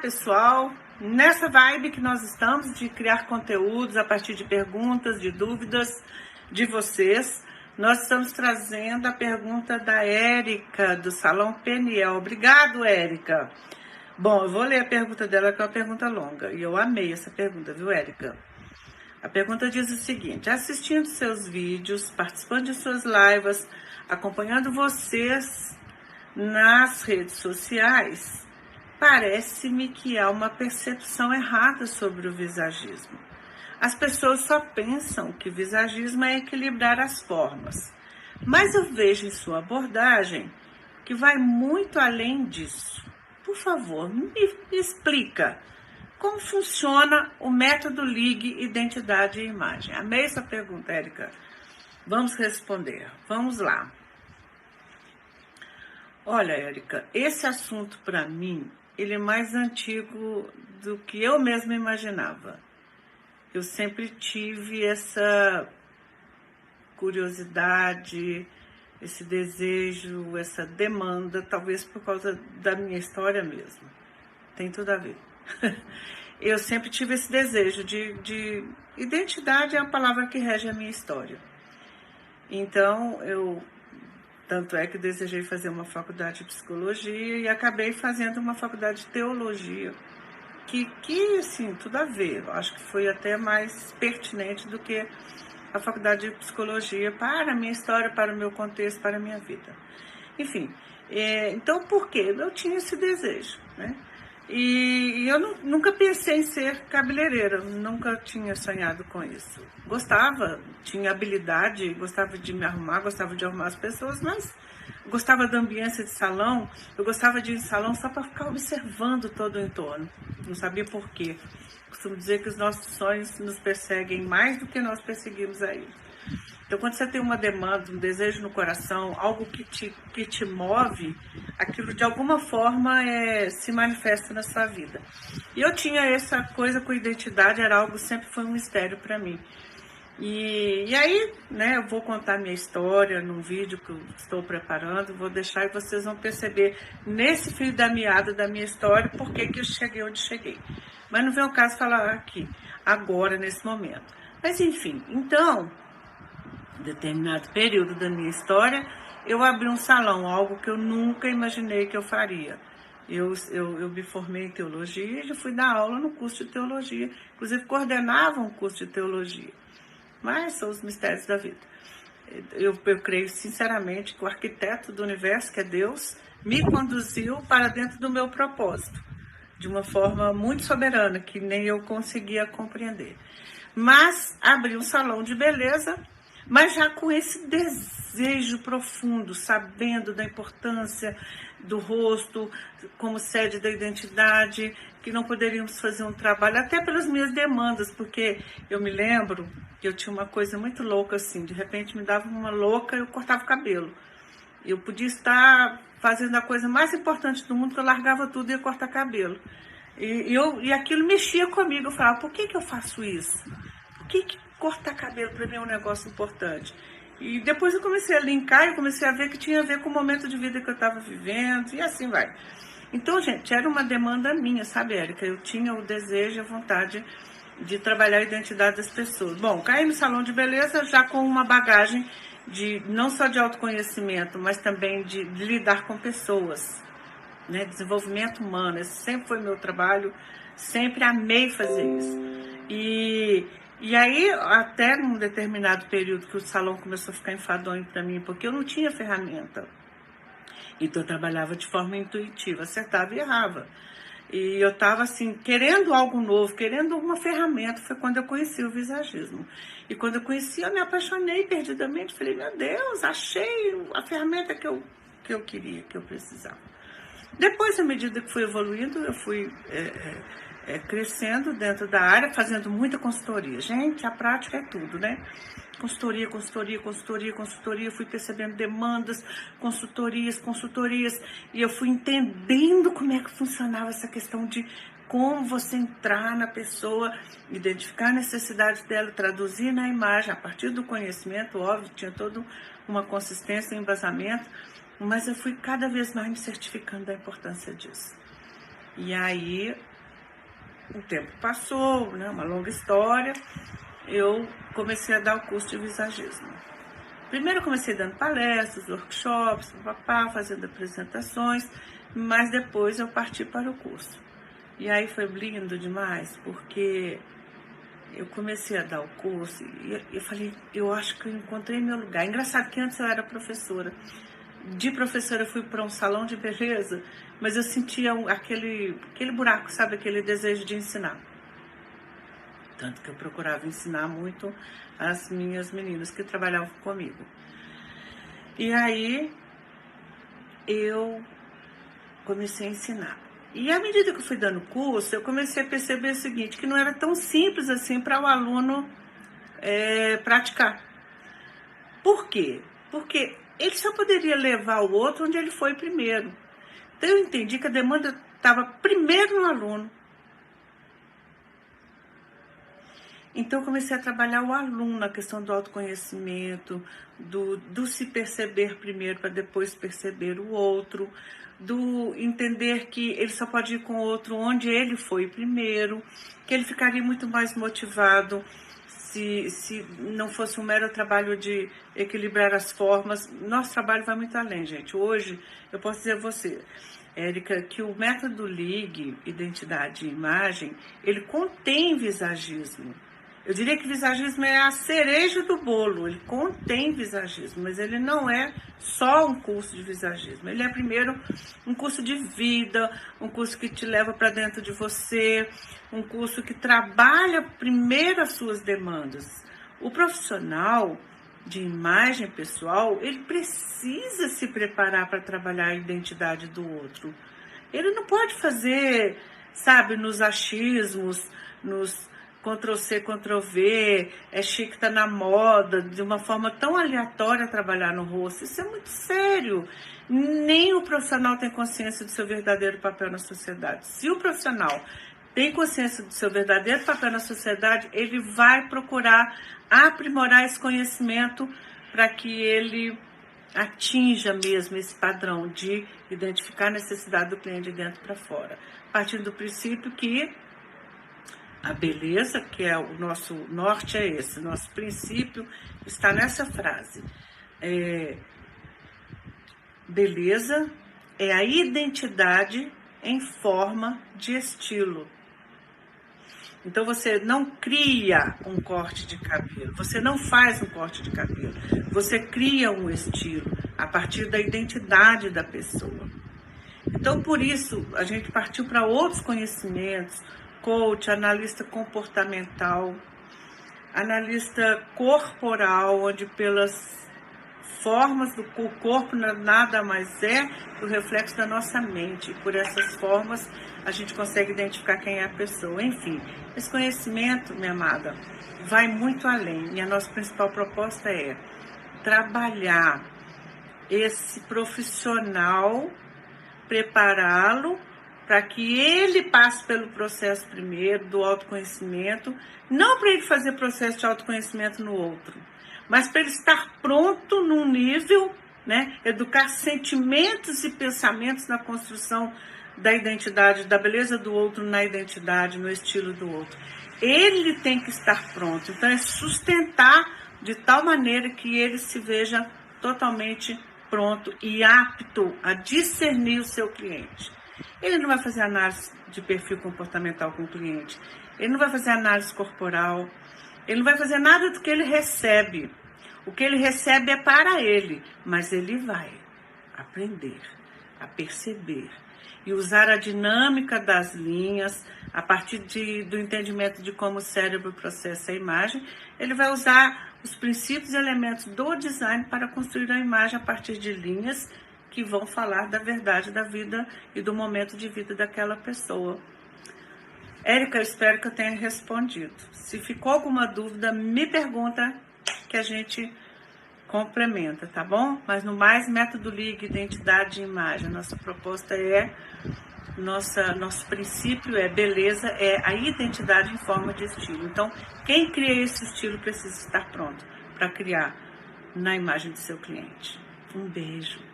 pessoal, nessa vibe que nós estamos de criar conteúdos a partir de perguntas, de dúvidas de vocês, nós estamos trazendo a pergunta da Érica, do Salão Peniel. Obrigado, Érica. Bom, eu vou ler a pergunta dela, que é uma pergunta longa, e eu amei essa pergunta, viu, Érica? A pergunta diz o seguinte: assistindo seus vídeos, participando de suas lives, acompanhando vocês nas redes sociais, parece-me que há uma percepção errada sobre o visagismo. As pessoas só pensam que visagismo é equilibrar as formas, mas eu vejo em sua abordagem que vai muito além disso. Por favor, me explica como funciona o método Ligue Identidade e Imagem. Amei essa pergunta, Érica. Vamos responder. Vamos lá. Olha, Érica, esse assunto para mim, ele é mais antigo do que eu mesma imaginava. Eu sempre tive essa curiosidade, esse desejo, essa demanda, talvez por causa da minha história mesmo. Tem tudo a ver. Eu sempre tive esse desejo de identidade, é a palavra que rege a minha história. Então, tanto é que desejei fazer uma faculdade de psicologia e acabei fazendo uma faculdade de teologia, que assim, tudo a ver. Eu acho que foi até mais pertinente do que a faculdade de psicologia para a minha história, para o meu contexto, para a minha vida. Enfim, então por quê? Eu tinha esse desejo, né? E eu nunca pensei em ser cabeleireira, nunca tinha sonhado com isso. Gostava, tinha habilidade, gostava de me arrumar, gostava de arrumar as pessoas, mas gostava da ambiência de salão. Eu gostava de ir em salão só para ficar observando todo o entorno. Não sabia por quê. Costumo dizer que os nossos sonhos nos perseguem mais do que nós perseguimos a eles. Então, quando você tem uma demanda, um desejo no coração, algo que te move, aquilo de alguma forma se manifesta na sua vida. E eu tinha essa coisa com identidade, era algo que sempre foi um mistério para mim. E aí, né, eu vou contar minha história num vídeo que eu estou preparando, vou deixar e vocês vão perceber nesse fio da meada da minha história por que eu cheguei onde cheguei. Mas não vem o caso falar aqui, agora, nesse momento. Mas enfim, então, em determinado período da minha história, eu abri um salão, algo que eu nunca imaginei que eu faria. Eu me formei em teologia e já fui dar aula no curso de teologia, inclusive coordenava um curso de teologia. Mas são os mistérios da vida. Eu creio sinceramente que o arquiteto do universo, que é Deus, me conduziu para dentro do meu propósito, de uma forma muito soberana, que nem eu conseguia compreender. Mas abri um salão de beleza, mas já com esse desejo profundo, sabendo da importância do rosto como sede da identidade, que não poderíamos fazer um trabalho, até pelas minhas demandas, porque eu me lembro que eu tinha uma coisa muito louca assim, de repente me dava uma louca e eu cortava o cabelo. Eu podia estar fazendo a coisa mais importante do mundo, que eu largava tudo e ia cortar cabelo. E aquilo mexia comigo, eu falava, por que eu faço isso? Por que cortar cabelo para mim é um negócio importante? E depois eu comecei a linkar e comecei a ver que tinha a ver com o momento de vida que eu estava vivendo, e assim vai. Então, gente, era uma demanda minha, sabe, Érica? Eu tinha o desejo, a vontade de trabalhar a identidade das pessoas. Bom, caí no salão de beleza já com uma bagagem não só de autoconhecimento, mas também de lidar com pessoas, né? Desenvolvimento humano. Esse sempre foi meu trabalho, sempre amei fazer isso. E aí, até num determinado período que o salão começou a ficar enfadonho para mim, porque eu não tinha ferramenta. Então eu trabalhava de forma intuitiva, acertava e errava. E eu estava assim, querendo algo novo, querendo uma ferramenta. Foi quando eu conheci o visagismo. E quando eu conheci, eu me apaixonei perdidamente. Falei, meu Deus, achei a ferramenta que eu queria, que eu precisava. Depois, à medida que fui evoluindo, eu fui crescendo dentro da área, fazendo muita consultoria. Gente, a prática é tudo, né? Consultoria, fui percebendo demandas, consultorias, e eu fui entendendo como é que funcionava essa questão de como você entrar na pessoa, identificar a necessidade dela, traduzir na imagem, a partir do conhecimento, óbvio, tinha toda uma consistência, um embasamento, mas eu fui cada vez mais me certificando da importância disso. E aí o tempo passou, né, uma longa história, eu comecei a dar o curso de visagismo. Primeiro eu comecei dando palestras, workshops, fazendo apresentações, mas depois eu parti para o curso. E aí foi lindo demais, porque eu comecei a dar o curso e eu falei, eu acho que eu encontrei meu lugar. Engraçado que antes eu era professora. De professora eu fui para um salão de beleza, mas eu sentia aquele buraco, sabe? Aquele desejo de ensinar. Tanto que eu procurava ensinar muito as minhas meninas que trabalhavam comigo. E aí eu comecei a ensinar. E à medida que eu fui dando curso, eu comecei a perceber o seguinte, que não era tão simples assim para o aluno praticar. Por quê? Porque ele só poderia levar o outro onde ele foi primeiro. Então eu entendi que a demanda estava primeiro no aluno. Então eu comecei a trabalhar o aluno na questão do autoconhecimento, do se perceber primeiro para depois perceber o outro, do entender que ele só pode ir com o outro onde ele foi primeiro, que ele ficaria muito mais motivado se não fosse um mero trabalho de equilibrar as formas. Nosso trabalho vai muito além, gente. Hoje, eu posso dizer a você, Érica, que o método LIG, Identidade e Imagem, ele contém visagismo. Eu diria que visagismo é a cereja do bolo, ele contém visagismo, mas ele não é só um curso de visagismo. Ele é primeiro um curso de vida, um curso que te leva para dentro de você, um curso que trabalha primeiro as suas demandas. O profissional de imagem pessoal, ele precisa se preparar para trabalhar a identidade do outro. Ele não pode fazer, sabe, nos achismos, nos Ctrl-C, Ctrl-V, é chique, tá na moda, de uma forma tão aleatória trabalhar no rosto. Isso é muito sério. Nem o profissional tem consciência do seu verdadeiro papel na sociedade. Se o profissional tem consciência do seu verdadeiro papel na sociedade, ele vai procurar aprimorar esse conhecimento para que ele atinja mesmo esse padrão de identificar a necessidade do cliente de dentro para fora. Partindo do princípio que a beleza, que é o nosso norte, é esse. Nosso princípio está nessa frase. Beleza é a identidade em forma de estilo. Então você não cria um corte de cabelo, você não faz um corte de cabelo, você cria um estilo a partir da identidade da pessoa. Então por isso a gente partiu para outros conhecimentos, coach, analista comportamental, analista corporal, onde pelas formas do corpo nada mais é o reflexo da nossa mente. Por essas formas a gente consegue identificar quem é a pessoa. Enfim, esse conhecimento, minha amada, vai muito além. E a nossa principal proposta é trabalhar esse profissional, prepará-lo para que ele passe pelo processo primeiro do autoconhecimento, não para ele fazer processo de autoconhecimento no outro, mas para ele estar pronto num nível, né, educar sentimentos e pensamentos na construção da identidade, da beleza do outro na identidade, no estilo do outro. Ele tem que estar pronto, então é sustentar de tal maneira que ele se veja totalmente pronto e apto a discernir o seu cliente. Ele não vai fazer análise de perfil comportamental com o cliente, ele não vai fazer análise corporal, ele não vai fazer nada do que ele recebe. O que ele recebe é para ele, mas ele vai aprender a perceber e usar a dinâmica das linhas, a partir do entendimento de como o cérebro processa a imagem, ele vai usar os princípios e elementos do design para construir a imagem a partir de linhas que vão falar da verdade da vida e do momento de vida daquela pessoa. Érica, eu espero que eu tenha respondido. Se ficou alguma dúvida, me pergunta que a gente complementa, tá bom? Mas no mais, método LIG, identidade e imagem. Nossa proposta nosso princípio é beleza, é a identidade em forma de estilo. Então, quem cria esse estilo precisa estar pronto para criar na imagem do seu cliente. Um beijo.